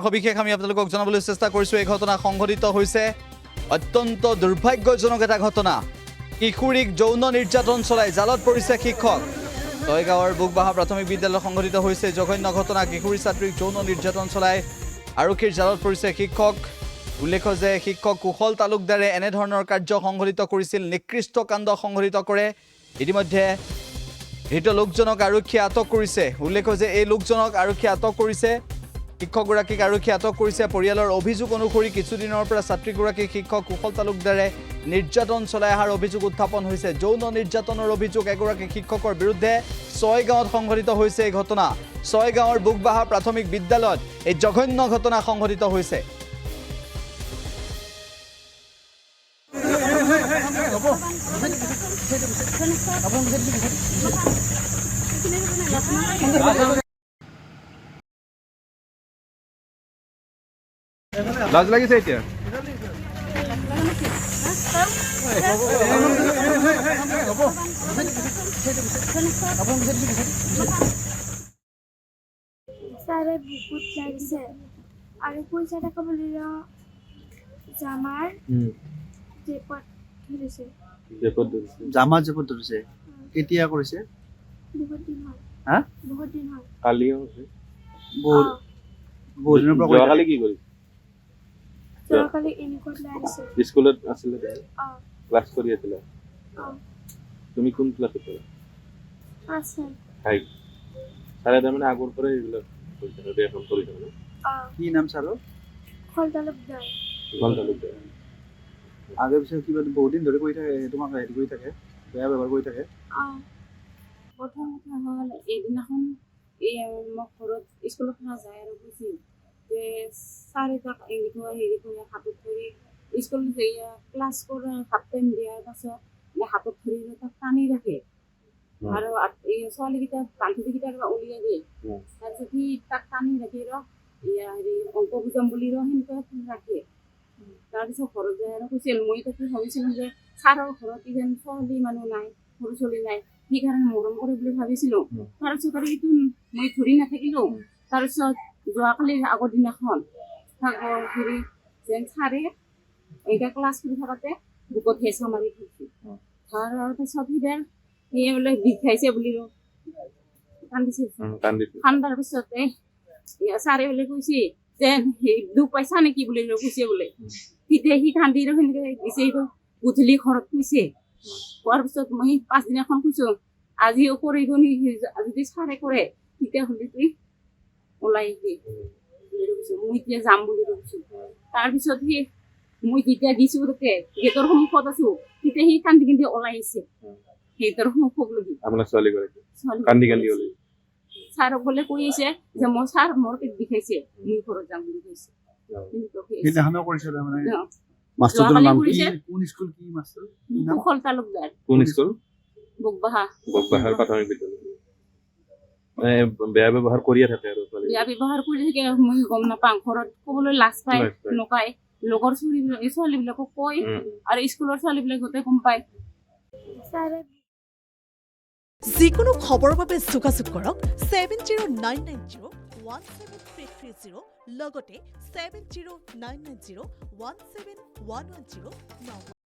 সবিশেষ আমি আপোনালোকক জনাবলৈ চেষ্টা কৰিছোঁ এই ঘটনা সংঘটিত হৈছে অত্যন্ত দুৰ্ভাগ্যজনক এটা ঘটনা কিশোৰীক যৌন নিৰ্যাতন চলাই জালত পৰিছে শিক্ষক তৈগাঁৱৰ বুকবাহা প্ৰাথমিক বিদ্যালয়ত সংঘটিত হৈছে জঘন্য ঘটনা কিশোৰী ছাত্ৰীক যৌন নিৰ্যাতন চলাই আৰক্ষীৰ জালত পৰিছে শিক্ষক উল্লেখ্য যে শিক্ষক কুশল তালুকদাৰে এনেধৰণৰ কাৰ্য সংঘটিত কৰিছিল নিকৃষ্ট কাণ্ড সংঘটিত কৰে ইতিমধ্যে ধৃত লোকজনক আৰক্ষীয়ে আটক কৰিছে উল্লেখ্য যে এই লোকজনক আৰক্ষীয়ে আটক কৰিছে শিক্ষকগৰাকীক আৰক্ষীয়ে আটক কৰিছে পৰিয়ালৰ অভিযোগ অনুসৰি কিছুদিনৰ পৰা ছাত্ৰীগৰাকীক শিক্ষক কুশল তালুকদাৰে নিৰ্যাতন চলাই অহাৰ অভিযোগ উত্থাপন হৈছে যৌন নিৰ্যাতনৰ অভিযোগ এগৰাকী শিক্ষকৰ বিৰুদ্ধে ছয়গাঁৱত সংঘটিত হৈছে এই ঘটনা ছয়গাঁৱৰ বুকবাহা প্ৰাথমিক বিদ্যালয়ত এই জঘন্য ঘটনা সংঘটিত হৈছে লাজ লাগিছে এতিয়া স্যাৰে বহুত লাগিছে আৰু পইচা টাকা বলিল জামাৰ জেপত ধৰিছে জামাত জেপত ধৰিছে কেতিয়া কৰিছে বহুত দিন হ'ল হা বহুত দিন হ'ল কালিও হৈছে বহুত দিনৰ পৰা যোৱাকালি কি কৰিছে যোৱাকালি এনেকুৱাত লাগিছে স্কুলত আছিলে অ ক্লাছ কৰি আছিলে অ তুমি কোন ক্লাছত পঢ়া আছে হাই তাৰে তাৰমানে আগৰ পৰাই এইবিলাক কৰিছে এখন কৰিছে মানে অ কি নাম ছাৰৰ খলদালক যায় ভাল তালুকদাৰ আগে পিছে কিবা বহুত দিন ধৰি কৰি থাকে তোমাক হেৰি কৰি থাকে বেয়া ব্যৱহাৰ কৰি থাকে অ প্ৰথম কথা হ'ল এইদিনাখন এই মোক ঘৰত স্কুলত নাযায় আৰু কৈছিল যে ছাৰে তাক এনেকুৱা হেৰি কৰি হাতত ধৰি স্কুল ক্লাছ কৰি হাফ টাইম দিয়াৰ পাছত হাতত ধৰি তাক টানি ৰাখে আৰু এই ছোৱালীকেইটা বান্ধৱীকেইটাক উলিয়াই দিয়ে তাৰপিছত সি তাক টানি ৰাখি হেৰি অংক বুজাম বুলি সেনেকুৱা ৰাখে তাৰপিছত ঘৰত যায় আৰু কৈছিল মই তাকে ভাবিছিলোঁ যে ছাৰৰ ঘৰত ইভেন ছোৱালী মানুহ নাই সৰু ছোৱালী নাই সেইকাৰণে মৰম কৰে বুলি ভাবিছিলোঁ তাৰপিছত আৰু এইটো মই ধৰি নাথাকিলোঁ তাৰপিছত যোৱাকালি আগৰ দিনাখন হেৰি যেন ছাৰে এনেকৈ ক্লাছ কৰি থাকোঁতে বুকত হেঁচা মাৰি থৈছে তাৰ পিছত সিবাৰ সেয়ে বোলে বিষাইছে বুলি কান্দিছে কান্দাৰ পিছতে ছাৰে বোলে কৈছে যে দুখ পাইছা নেকি বুলি কৈছে বোলে তেতিয়া সি কান্দি সেনেকৈ দিছে গধূলি ঘৰত কৈছে কোৱাৰ পিছত মই পাছদিনাখন কৈছোঁ আজিও কৰিব নেকি যদি ছাৰে কৰে তেতিয়াহ'লে তুই ওলাই আহিবি কৈছোঁ মই এতিয়া যাম বুলি কৈছোঁ তাৰপিছত সি মই যেতিয়া দিছোঁ তাতে গেটৰ সন্মুখত আছোঁ তেতিয়া সি কান্দি কান্দি ওলাই আহিছে গেটৰ সন্মুখক লগি আপোনাৰ ছোৱালীগৰাকী কান্দি কান্দি ওলাই ছাৰক বোলে কৈ আহিছে যে মই ছাৰ মোৰ পেট বিষাইছে মই ঘৰত যাম বুলি কৈছে সেইদিনাখনো কৰিছে তাৰমানে মাষ্টৰজনৰ নাম কি কোন স্কুল কি মাষ্টৰ কুশল তালুকদাৰ কোন স্কুল বুকবাহা প্ৰাথমিক বিদ্যালয় বেয়া ব্যৱহাৰ কৰিয়ে থাকে আৰু বেয়া ব্যৱহাৰ কৰি থাকে মই গম নাপাওঁ ঘৰত ক'বলৈ লাজ পায় নকাই লগৰ ছোৱালীবিলাকক কয় আৰু স্কুলৰ ছোৱালীবিলাক গোটেই গম পায় স্যাৰে যিকোনো খবৰৰ বাবে যোগাযোগ কৰক 7099017330 লগতে 7099017110